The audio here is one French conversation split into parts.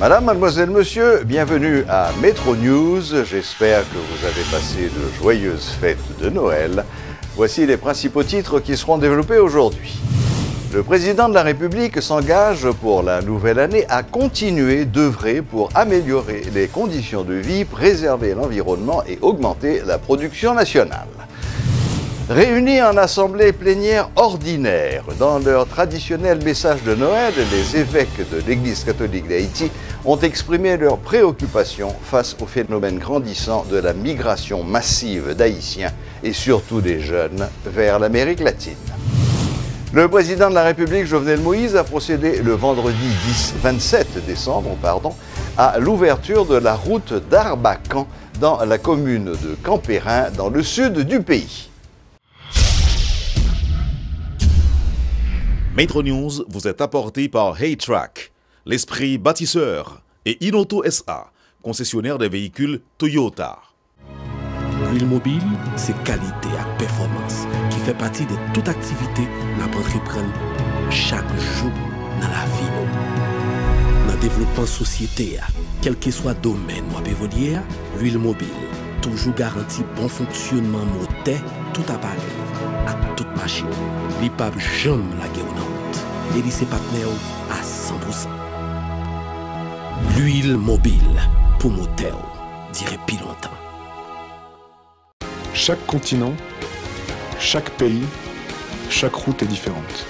Madame, mademoiselle, monsieur, bienvenue à Metro News. J'espère que vous avez passé de joyeuses fêtes de Noël. Voici les principaux titres qui seront développés aujourd'hui. Le président de la République s'engage pour la nouvelle année à continuer d'œuvrer pour améliorer les conditions de vie, préserver l'environnement et augmenter la production nationale. Réunis en assemblée plénière ordinaire, dans leur traditionnel message de Noël, les évêques de l'Église catholique d'Haïti ont exprimé leurs préoccupations face au phénomène grandissant de la migration massive d'Haïtiens et surtout des jeunes vers l'Amérique latine. Le président de la République, Jovenel Moïse, a procédé le vendredi 27 décembre à l'ouverture de la route d'Arbacan dans la commune de Campérin, dans le sud du pays. Metro News vous est apporté par Haytrack, l'esprit bâtisseur, et Inoto SA, concessionnaire des véhicules Toyota. L'huile mobile, c'est qualité et performance qui fait partie de toute activité que nous entreprenons chaque jour dans la vie. Dans le développement de la société, quel que soit le domaine où vous évoluez, l'huile mobile toujours garantit bon fonctionnement moteur, tout appareil, à toute machine. L'IPAB jamais la guerre en route. Et ses partenaires à 100%. L'huile mobile pour moteur, dirait plus longtemps. Chaque continent, chaque pays, chaque route est différente.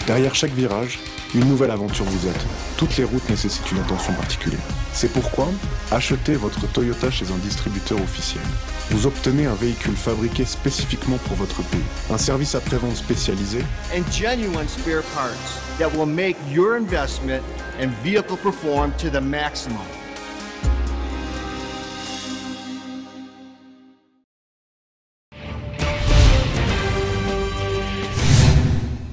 Derrière chaque virage, une nouvelle aventure vous attend. Toutes les routes nécessitent une attention particulière. C'est pourquoi, achetez votre Toyota chez un distributeur officiel. Vous obtenez un véhicule fabriqué spécifiquement pour votre pays, un service après-vente spécialisé and genuine spare parts that will make your investment and vehicle perform to the maximum.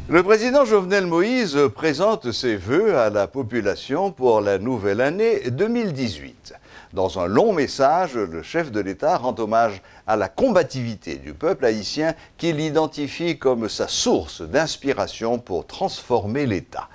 Le président Jovenel Moïse présente ses vœux à la population pour la nouvelle année 2018. Dans un long message, le chef de l'État rend hommage à la combativité du peuple haïtien qu'il identifie comme sa source d'inspiration pour transformer l'État.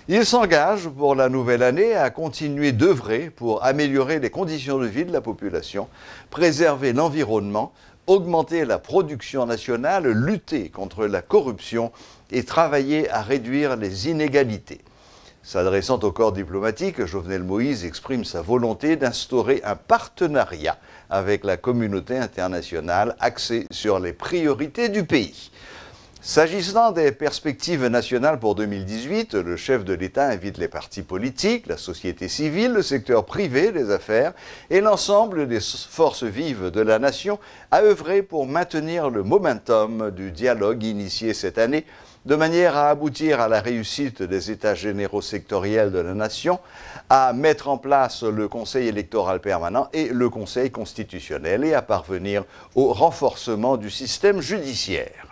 Il s'engage pour la nouvelle année à continuer d'œuvrer pour améliorer les conditions de vie de la population, préserver l'environnement, augmenter la production nationale, lutter contre la corruption et travailler à réduire les inégalités. S'adressant au corps diplomatique, Jovenel Moïse exprime sa volonté d'instaurer un partenariat avec la communauté internationale axé sur les priorités du pays. S'agissant des perspectives nationales pour 2018, le chef de l'État invite les partis politiques, la société civile, le secteur privé des affaires et l'ensemble des forces vives de la nation à œuvrer pour maintenir le momentum du dialogue initié cette année, de manière à aboutir à la réussite des États généraux sectoriels de la nation, à mettre en place le Conseil électoral permanent et le Conseil constitutionnel et à parvenir au renforcement du système judiciaire.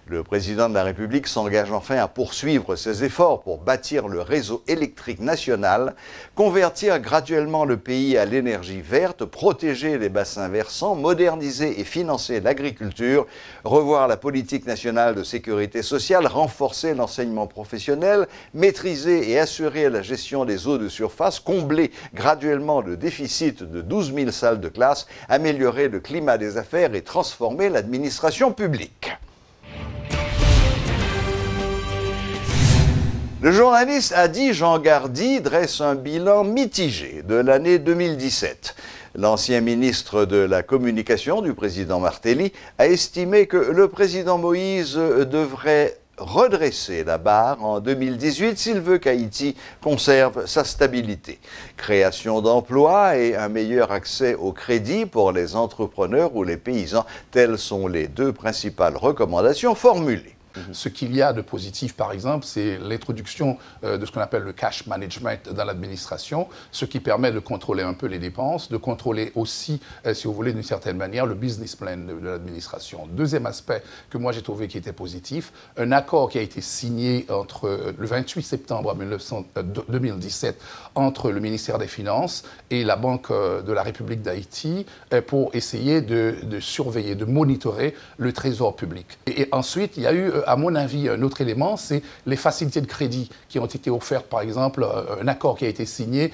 Le président de la République s'engage enfin à poursuivre ses efforts pour bâtir le réseau électrique national, convertir graduellement le pays à l'énergie verte, protéger les bassins versants, moderniser et financer l'agriculture, revoir la politique nationale de sécurité sociale, renforcer l'enseignement professionnel, maîtriser et assurer la gestion des eaux de surface, combler graduellement le déficit de 12 000 salles de classe, améliorer le climat des affaires et transformer l'administration publique. Le journaliste Adi Jean Gardy dresse un bilan mitigé de l'année 2017. L'ancien ministre de la Communication du président Martelly a estimé que le président Moïse devrait redresser la barre en 2018 s'il veut qu'Haïti conserve sa stabilité. Création d'emplois et un meilleur accès au crédit pour les entrepreneurs ou les paysans, telles sont les deux principales recommandations formulées. Ce qu'il y a de positif, par exemple, c'est l'introduction de ce qu'on appelle le cash management dans l'administration, ce qui permet de contrôler un peu les dépenses, de contrôler aussi, si vous voulez, d'une certaine manière, le business plan de l'administration. Deuxième aspect que moi j'ai trouvé qui était positif, un accord qui a été signé entre le 28 septembre 2017 entre le ministère des Finances et la Banque de la République d'Haïti pour essayer de surveiller, de monitorer le trésor public. Et ensuite, il y a eu à mon avis, un autre élément, c'est les facilités de crédit qui ont été offertes, par exemple, un accord qui a été signé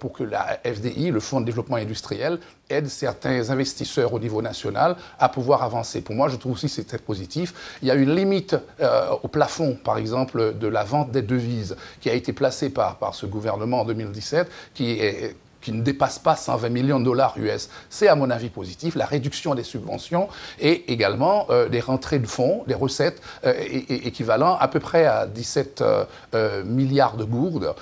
pour que la FDI, le Fonds de développement industriel, aide certains investisseurs au niveau national à pouvoir avancer. Pour moi, je trouve aussi que c'est très positif. Il y a une limite au plafond, par exemple, de la vente des devises qui a été placée par ce gouvernement en 2017, qui ne dépasse pas 120 millions de dollars US. C'est, à mon avis, positif. La réduction des subventions et également des rentrées de fonds, des recettes équivalent à peu près à 17 milliards de gourdes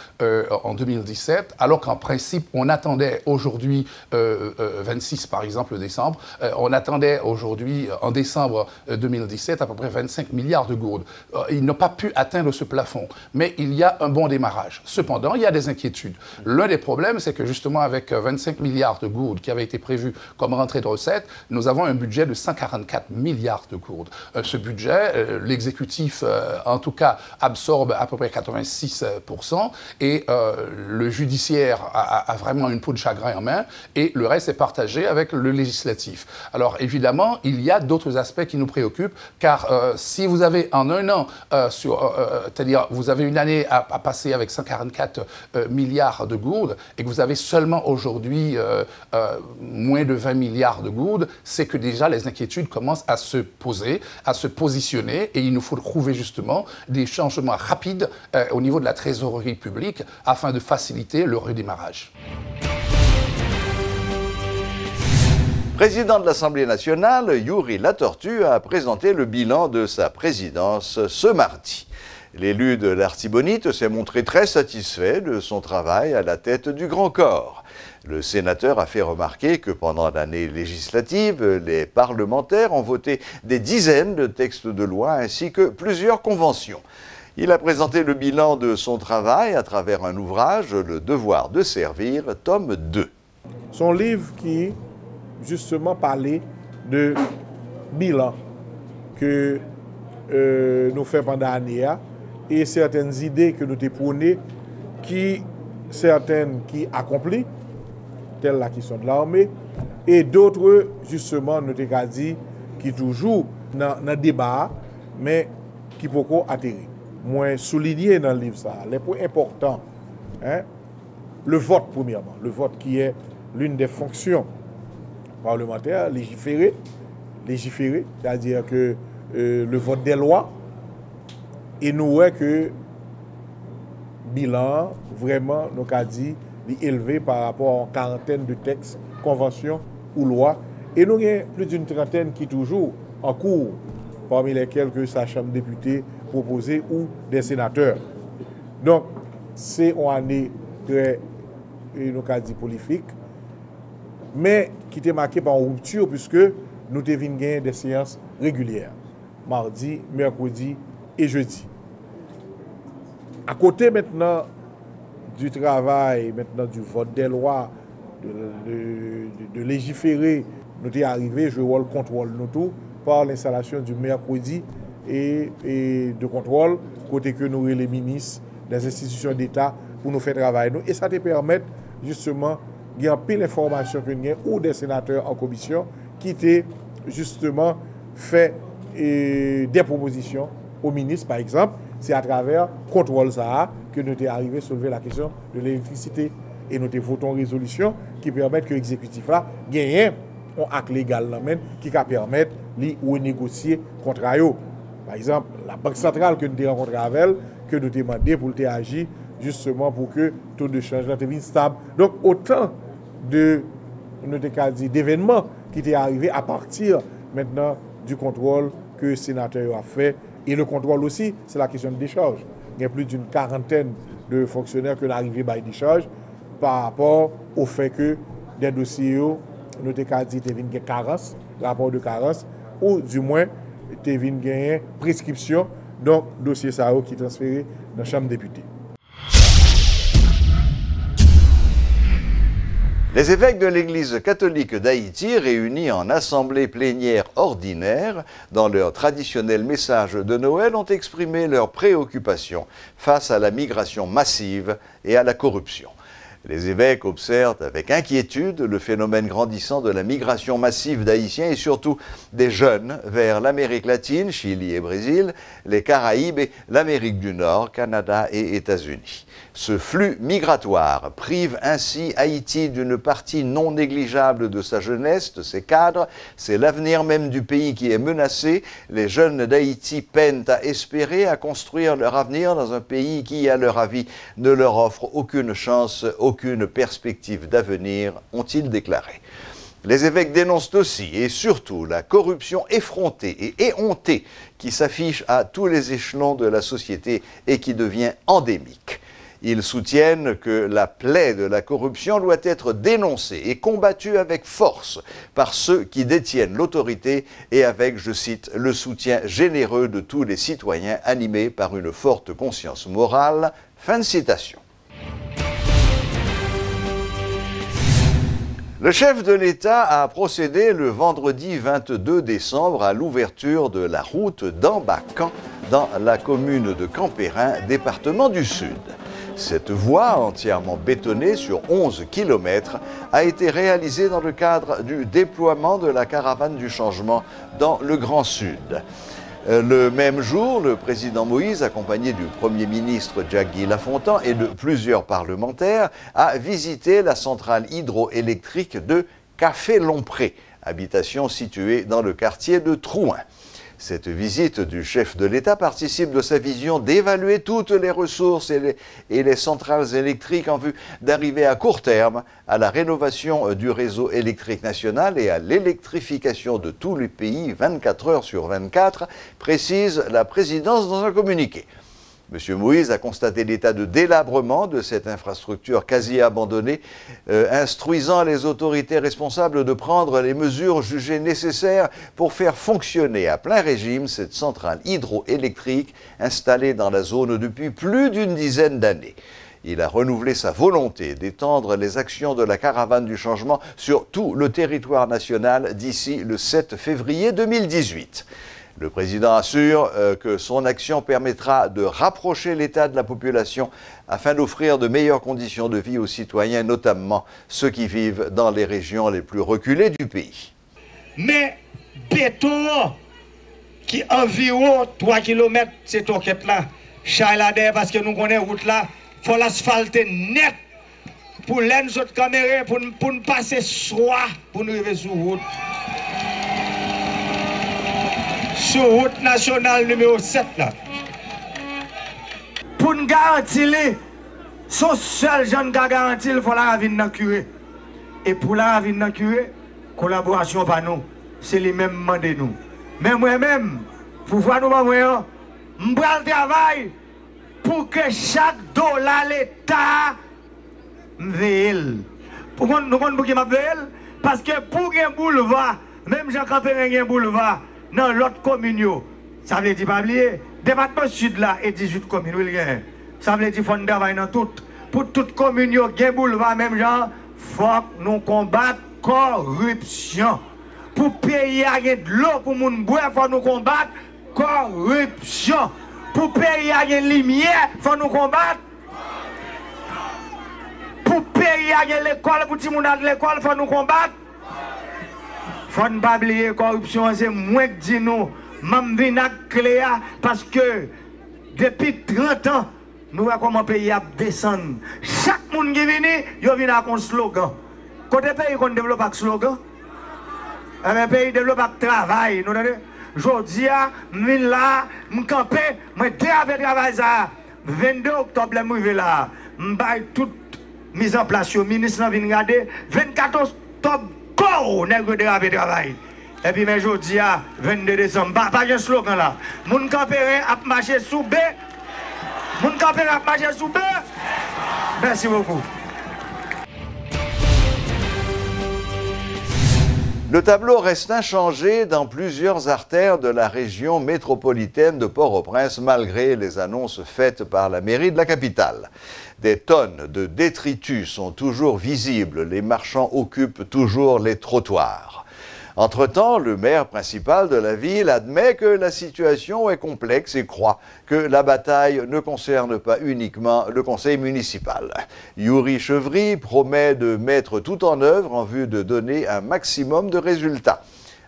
en 2017, alors qu'en principe, on attendait aujourd'hui, 26 par exemple décembre, on attendait aujourd'hui, en décembre 2017, à peu près 25 milliards de gourdes. Ils n'ont pas pu atteindre ce plafond, mais il y a un bon démarrage. Cependant, il y a des inquiétudes. L'un des problèmes, c'est que justement, avec 25 milliards de gourdes qui avaient été prévus comme rentrée de recettes, nous avons un budget de 144 milliards de gourdes. Ce budget, l'exécutif, en tout cas, absorbe à peu près 86%, et le judiciaire a vraiment une peau de chagrin en main, et le reste est partagé avec le législatif. Alors, évidemment, il y a d'autres aspects qui nous préoccupent, car si vous avez en un an, c'est-à-dire vous avez une année à passer avec 144 milliards de gourdes, et que vous avez seulement aujourd'hui moins de 20 milliards de gourdes, c'est que déjà les inquiétudes commencent à se poser, à se positionner, et il nous faut trouver justement des changements rapides au niveau de la trésorerie publique afin de faciliter le redémarrage. Président de l'Assemblée nationale, Yuri Latortue a présenté le bilan de sa présidence ce mardi. L'élu de l'Artibonite s'est montré très satisfait de son travail à la tête du Grand Corps. Le sénateur a fait remarquer que pendant l'année législative, les parlementaires ont voté des dizaines de textes de loi ainsi que plusieurs conventions. Il a présenté le bilan de son travail à travers un ouvrage, Le devoir de servir, tome 2. Son livre qui, justement, parlait de bilan que nous faisons pendant l'année et certaines idées que nous avons prônées, certaines qui accomplissent, telles la question de l'armée, et d'autres, justement, nous avons dit, qui toujours dans le débat, mais qui peuvent atterrir. Moi, souligner dans le livre ça, les points importants, le vote, premièrement, le vote qui est l'une des fonctions parlementaires, légiférer, c'est-à-dire que le vote des lois, et nous voyons que bilan, vraiment, nous avons dit, est élevé par rapport à une quarantaine de textes, conventions ou lois. Et nous avons plus d'une trentaine qui sont toujours en cours, parmi lesquels que sa Chambre des députés proposée ou des sénateurs. Donc, c'est une année très, nous avons dit, prolifique, mais qui était marquée par une rupture, puisque nous devons gagner des séances régulières, mardi, mercredi et jeudi. À côté maintenant du travail, maintenant du vote des lois, de légiférer, nous sommes arrivés, je vois le contrôle nous tout, par l'installation du mercredi et de contrôle, côté que nous les ministres des institutions d'État pour nous faire travailler. Et ça te permet justement de gagner pile d'informations que nous avons ou des sénateurs en commission qui t'ont justement fait des propositions au ministre, par exemple. C'est à travers le contrôle ça que nous sommes arrivés à soulever la question de l'électricité. Et nous avons voté une résolution qui permet que l'exécutif là gagne un acte légal qui permet de négocier contrat. Par exemple, la Banque centrale que nous avons rencontré avec elle, que nous avons demandé pour agir justement pour que le taux de change soit stable. Donc autant d'événements qui sont arrivés à partir maintenant du contrôle que le sénateur a fait. Et le contrôle aussi, c'est la question de décharge. Il y a plus d'une quarantaine de fonctionnaires qui sont arrivés à décharge par rapport au fait que des dossiers, nous avons dit qu'il y a une carence, rapport de carence, ou du moins, il y a une prescription, donc dossier ça qui est transféré dans la Chambre des députés. Les évêques de l'Église catholique d'Haïti, réunis en assemblée plénière ordinaire, dans leur traditionnel message de Noël, ont exprimé leurs préoccupations face à la migration massive et à la corruption. Les évêques observent avec inquiétude le phénomène grandissant de la migration massive d'Haïtiens et surtout des jeunes vers l'Amérique latine, Chili et Brésil, les Caraïbes et l'Amérique du Nord, Canada et États-Unis. Ce flux migratoire prive ainsi Haïti d'une partie non négligeable de sa jeunesse, de ses cadres. C'est l'avenir même du pays qui est menacé. Les jeunes d'Haïti peinent à espérer, à construire leur avenir dans un pays qui, à leur avis, ne leur offre aucune chance, aucune perspective d'avenir, ont-ils déclaré. Les évêques dénoncent aussi et surtout la corruption effrontée et éhontée qui s'affiche à tous les échelons de la société et qui devient endémique. Ils soutiennent que la plaie de la corruption doit être dénoncée et combattue avec force par ceux qui détiennent l'autorité et avec, je cite, le soutien généreux de tous les citoyens animés par une forte conscience morale. Fin de citation. Le chef de l'État a procédé le vendredi 22 décembre à l'ouverture de la route d'Ambacan dans la commune de Campérin, département du Sud. Cette voie, entièrement bétonnée sur 11 km, a été réalisée dans le cadre du déploiement de la caravane du changement dans le Grand Sud. Le même jour, le président Moïse, accompagné du Premier ministre Jacky Lafontan et de plusieurs parlementaires, a visité la centrale hydroélectrique de Café-Lompré, habitation située dans le quartier de Trouin. Cette visite du chef de l'État participe de sa vision d'évaluer toutes les ressources et les centrales électriques en vue d'arriver à court terme à la rénovation du réseau électrique national et à l'électrification de tous les pays 24 heures sur 24, précise la présidence dans un communiqué. M. Moïse a constaté l'état de délabrement de cette infrastructure quasi abandonnée, instruisant les autorités responsables de prendre les mesures jugées nécessaires pour faire fonctionner à plein régime cette centrale hydroélectrique installée dans la zone depuis plus d'une dizaine d'années. Il a renouvelé sa volonté d'étendre les actions de la caravane du changement sur tout le territoire national d'ici le 7 février 2018. Le président assure que son action permettra de rapprocher l'état de la population afin d'offrir de meilleures conditions de vie aux citoyens, notamment ceux qui vivent dans les régions les plus reculées du pays. Mais béton qui environ 3 km, cette enquête là, Charladère, parce que nous connaissons route là, il faut l'asphalter net pour les autres caméras, pour nous passer soir, pour nous arriver sur route. Sur route nationale numéro 7 là. Pour nous garantir, son seul jeune qui a garanti, il faut la ravine dans curé. Et pour la ravine dans curé, collaboration par nous, c'est les mêmes mandés nous. Mais moi-même, pour voir nous, moi, je vais le travail pour que chaque dollar l'État me veille. Pourquoi nous comptons pour qu'il me veille? Parce que pour un boulevard, même Jean-Campérin a un boulevard, dans l'autre commune, ça veut dire pas oublier, département sud là et 18 communes, ça veut dire qu'il faut un travail dans tout. Pour toute commune, il y a un boulevard, même genre, il faut nous combattre la corruption. Pour payer de l'eau pour nous boire, il faut nous combattre la corruption. Pour payer de lumière, il faut nous combattre. Pour payer l'école, pour tout le monde à l'école, il faut nous combattre. Faut ne pas oublier la corruption, c'est moins que dit nous. Même Cléa, parce que depuis 30 ans, nous voyons comment le pays a descendu. Chaque monde qui vient, il vient avec un slogan. Côté pays, qu'on développe avec slogan. Le pays développe avec travail. Je dis, je viens là, je campe, je vais travailler ça. 22 octobre, je vais là. Je vais toute mise en place. Le ministre vient regarder. 24 octobre, corps, nègre de travail. Et puis, je dis, 22 décembre, pas de slogan là. Mon campérin a marché sous B. Mon campérin a marché sous B. Merci beaucoup. Le tableau reste inchangé dans plusieurs artères de la région métropolitaine de Port-au-Prince, malgré les annonces faites par la mairie de la capitale. Des tonnes de détritus sont toujours visibles, les marchands occupent toujours les trottoirs. Entre-temps, le maire principal de la ville admet que la situation est complexe et croit que la bataille ne concerne pas uniquement le conseil municipal. Yuri Chevry promet de mettre tout en œuvre en vue de donner un maximum de résultats.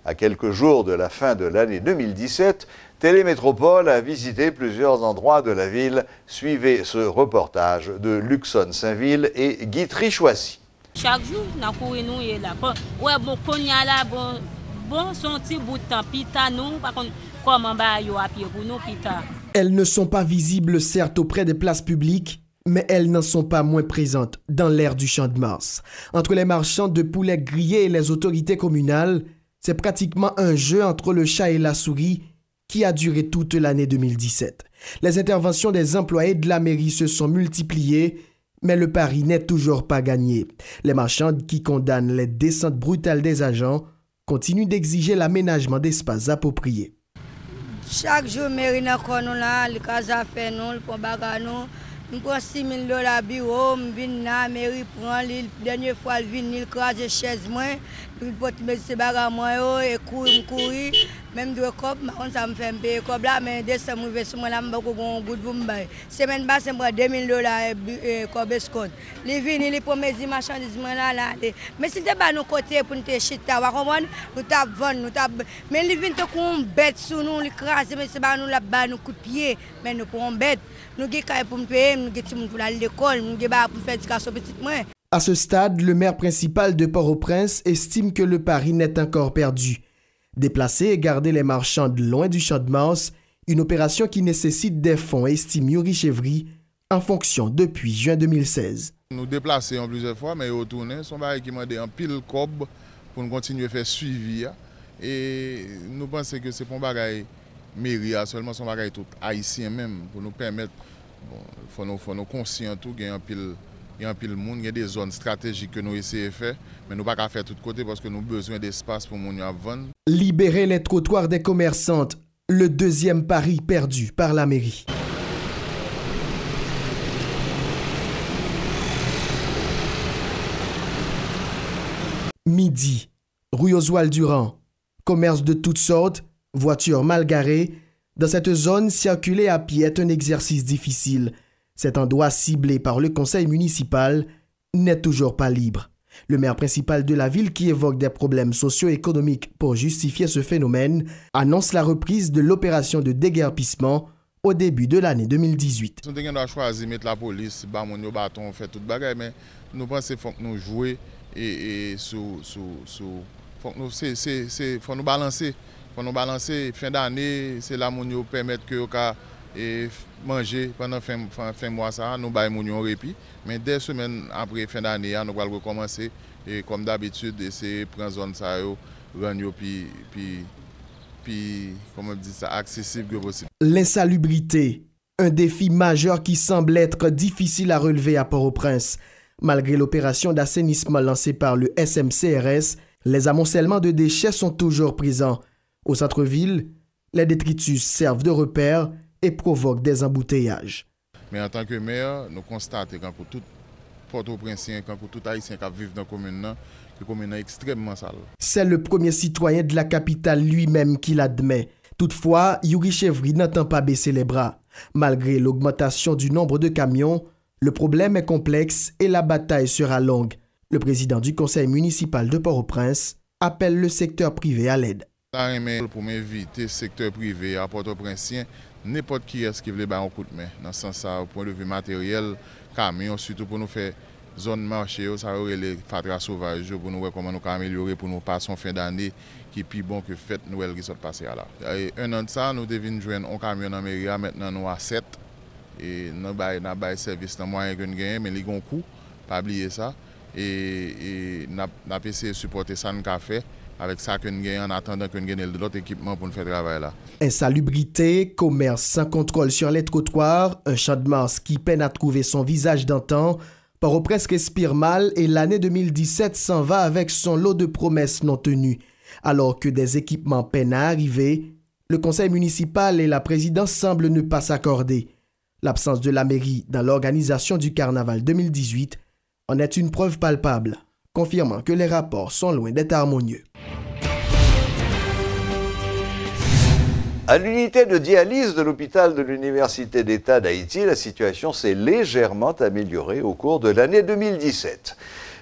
À quelques jours de la fin de l'année 2017, Télémétropole a visité plusieurs endroits de la ville. Suivez ce reportage de Luxon Saint-Ville et Guy Trichoissi. Chaque jour, nous courons là. Ouais, bon, qu'on y a là, bon, son petit bout de temps, pita nous, par contre, comment bah yo à pied pour nous, pita. Elles ne sont pas visibles, certes, auprès des places publiques, mais elles n'en sont pas moins présentes dans l'air du Champ de Mars. Entre les marchands de poulets grillés et les autorités communales, c'est pratiquement un jeu entre le chat et la souris qui a duré toute l'année 2017. Les interventions des employés de la mairie se sont multipliées, mais le pari n'est toujours pas gagné. Les marchands qui condamnent les descentes brutales des agents continuent d'exiger l'aménagement d'espaces appropriés. Chaque jour, mairie n'a pas nous là, le casa fait nous, le pont baga nous. Je prends $6,000 bureau, je viens là, la mairie prend, la dernière fois, elle vient, elle crase les chaises, elle porte mes bagages, et courir, même deux copes, ça me fait un peu de là, mais décembre, je vais sur moi, je vais un goût de me semaine basse, je prends $2,000 comme escompte. Les vignes, les premiers marchandises, là. Mais si tu es nos côtés pour nous chita, nous t'avons mais les vignes, nous avons bête sur nous, les crasses, mais c'est pas nous là-bas, nous coup de pied, mais nous avons bête. Nous avons pour nous payer, nous avons pour aller à l'école, nous avons pour faire éducation petite moins. À ce stade, le maire principal de Port-au-Prince estime que le pari n'est encore perdu. Déplacer et garder les marchands loin du Champ de Mars, une opération qui nécessite des fonds, estime Yuri Chevry, en fonction depuis juin 2016. Nous déplacer en plusieurs fois, mais retourner, son pari qui m'a dit en pile cob pour nous continuer à faire suivi. Et nous pensons que c'est pour un bagage mairie, seulement son bagage tout haïtien même, pour nous permettre, bon, faut nous conscients tout, il y a un pile monde, il y a des zones stratégiques que nous essayons de faire, mais nous ne pouvons pas faire de tous côtés parce que nous avons besoin d'espace pour nous vendre. Libérer les trottoirs des commerçantes, le deuxième pari perdu par la mairie. Midi, rue Oswald-Durand, commerce de toutes sortes, voitures mal garées. Dans cette zone, circuler à pied est un exercice difficile. Cet endroit ciblé par le conseil municipal n'est toujours pas libre. Le maire principal de la ville, qui évoque des problèmes socio-économiques pour justifier ce phénomène, annonce la reprise de l'opération de déguerpissement au début de l'année 2018. Nous avons choisi de mettre la police, de bâton, faire tout le bagage, mais nous pensons qu'il faut que nous jouions et faut nous balancer. Pour nous balancer, fin d'année, c'est là où nous permettre que nous manger pendant fin mois, ça, nous baillons un répit. Mais dès semaines après fin d'année, nous allons recommencer. Et comme d'habitude, essayer de prendre zone ça, rendre comment dire ça, accessible que possible. L'insalubrité, un défi majeur qui semble être difficile à relever à Port-au-Prince. Malgré l'opération d'assainissement lancée par le SMCRS, les amoncellements de déchets sont toujours présents. Au centre-ville, les détritus servent de repère et provoquent des embouteillages. Mais en tant que maire, nous constatons que pour tout Port-au-Princien, pour tout Haïtien qui vit dans la commune est extrêmement sale. C'est le premier citoyen de la capitale lui-même qui l'admet. Toutefois, Yuri Chevry n'entend pas baisser les bras. Malgré l'augmentation du nombre de camions, le problème est complexe et la bataille sera longue. Le président du conseil municipal de Port-au-Prince appelle le secteur privé à l'aide. Pour m'inviter le secteur privé à Port-au-Prince, n'importe qui est-ce qui veut un coup de main. Dans ce sens, au point de vue matériel, camion, surtout pour nous faire zone marché, ça aurait les fatras sauvages pour nous voir comment nous améliorer pour nous passer en fin d'année qui est plus bon que fête Noël qui sont passées là. Et un an de ça, nous devions joindre un camion dans la mairie, maintenant nous à 7. Et nous avons service dans moyen que nous gagnons, mais ils ont un coût, pas oublier ça. Et nous avons essayé de supporter ça, nous avons fait. Avec ça que nous gagnons en attendant que nous gagnons d'autres équipements pour nous faire travailler là. Insalubrité, commerce sans contrôle sur les trottoirs, un Champ de Mars qui peine à trouver son visage d'antan, Port-au-Prince respire mal et l'année 2017 s'en va avec son lot de promesses non tenues. Alors que des équipements peinent à arriver, le conseil municipal et la présidence semblent ne pas s'accorder. L'absence de la mairie dans l'organisation du carnaval 2018 en est une preuve palpable, confirmant que les rapports sont loin d'être harmonieux. À l'unité de dialyse de l'hôpital de l'Université d'État d'Haïti, la situation s'est légèrement améliorée au cours de l'année 2017.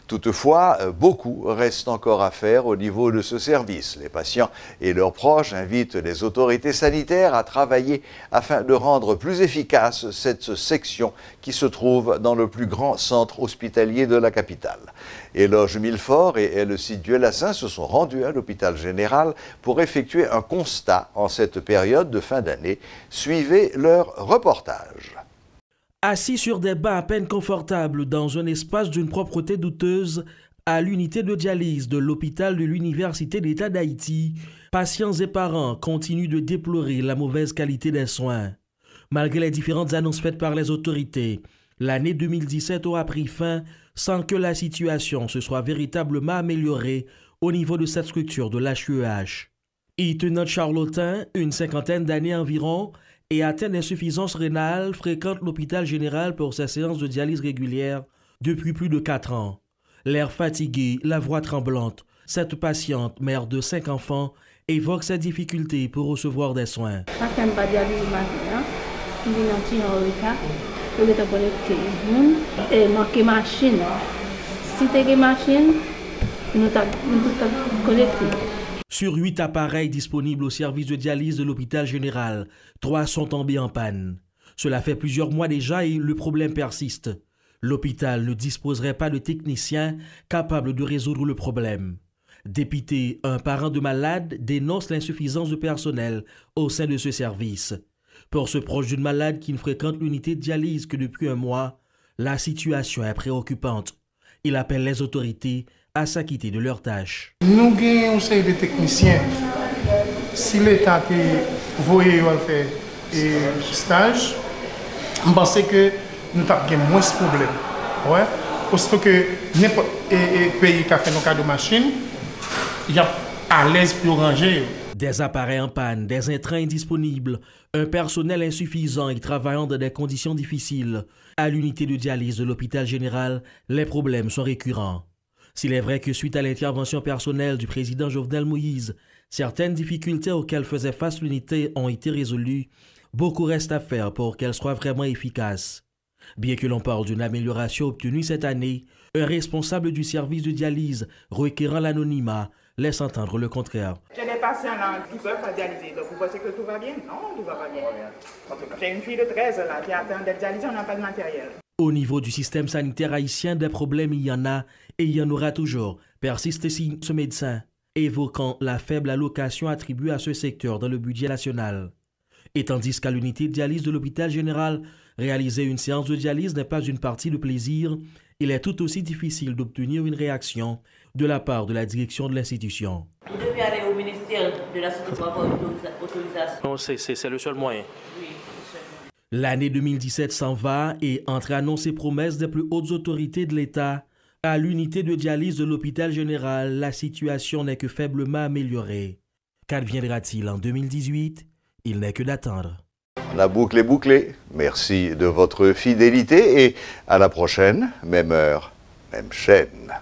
Toutefois, beaucoup reste encore à faire au niveau de ce service. Les patients et leurs proches invitent les autorités sanitaires à travailler afin de rendre plus efficace cette section qui se trouve dans le plus grand centre hospitalier de la capitale. Éloge Millefort et Elcide Duelassin se sont rendus à l'hôpital général pour effectuer un constat en cette période de fin d'année. Suivez leur reportage. Assis sur des bancs à peine confortables dans un espace d'une propreté douteuse à l'unité de dialyse de l'hôpital de l'Université d'État d'Haïti, patients et parents continuent de déplorer la mauvaise qualité des soins. Malgré les différentes annonces faites par les autorités, l'année 2017 aura pris fin sans que la situation se soit véritablement améliorée au niveau de cette structure de l'HUEH. Y tenant charlotin, une cinquantaine d'années environ, et atteint d'insuffisance rénale, fréquente l'hôpital général pour ses séances de dialyse régulières depuis plus de 4 ans. L'air fatigué, la voix tremblante, cette patiente, mère de 5 enfants, évoque ses difficultés pour recevoir des soins. Sur 8 appareils disponibles au service de dialyse de l'hôpital général, 3 sont tombés en panne. Cela fait plusieurs mois déjà et le problème persiste. L'hôpital ne disposerait pas de techniciens capables de résoudre le problème. Dépité, un parent de malade dénonce l'insuffisance de personnel au sein de ce service. Pour ce proche d'une malade qui ne fréquente l'unité de dialyse que depuis un mois, la situation est préoccupante. Il appelle les autorités à s'acquitter de leurs tâches. Nous avons un série de techniciens. Si l'État a voulu faire un stage, je pense que nous avons moins de problèmes. Ouais? Parce que n'importe quel pays qui a fait nos cas de machine, il est à l'aise pour ranger. Des appareils en panne, des intrants indisponibles, un personnel insuffisant et travaillant dans des conditions difficiles. À l'unité de dialyse de l'hôpital général, les problèmes sont récurrents. S'il est vrai que suite à l'intervention personnelle du président Jovenel Moïse, certaines difficultés auxquelles faisait face l'unité ont été résolues, beaucoup reste à faire pour qu'elle soit vraiment efficace. Bien que l'on parle d'une amélioration obtenue cette année, un responsable du service de dialyse requérant l'anonymat laisse entendre le contraire. J'ai des patients là qui peuvent pas dialyser, donc vous pensez que tout va bien? Non, tout va pas bien. J'ai une fille de 13 là qui attend d'être dialysée, on n'a pas de matériel. Au niveau du système sanitaire haïtien, des problèmes il y en a et il y en aura toujours, persiste ici ce médecin, évoquant la faible allocation attribuée à ce secteur dans le budget national. Et tandis qu'à l'unité de dialyse de l'hôpital général, réaliser une séance de dialyse n'est pas une partie de plaisir, il est tout aussi difficile d'obtenir une réaction de la part de la direction de l'institution. Vous devez aller au ministère de la Santé pour avoir une autorisation. Non, c'est le seul moyen. Oui. L'année 2017 s'en va et entre annonces et promesses des plus hautes autorités de l'État, à l'unité de dialyse de l'hôpital général, la situation n'est que faiblement améliorée. Qu'adviendra-t-il en 2018? Il n'est que d'attendre. La boucle est bouclée. Merci de votre fidélité et à la prochaine, même heure, même chaîne.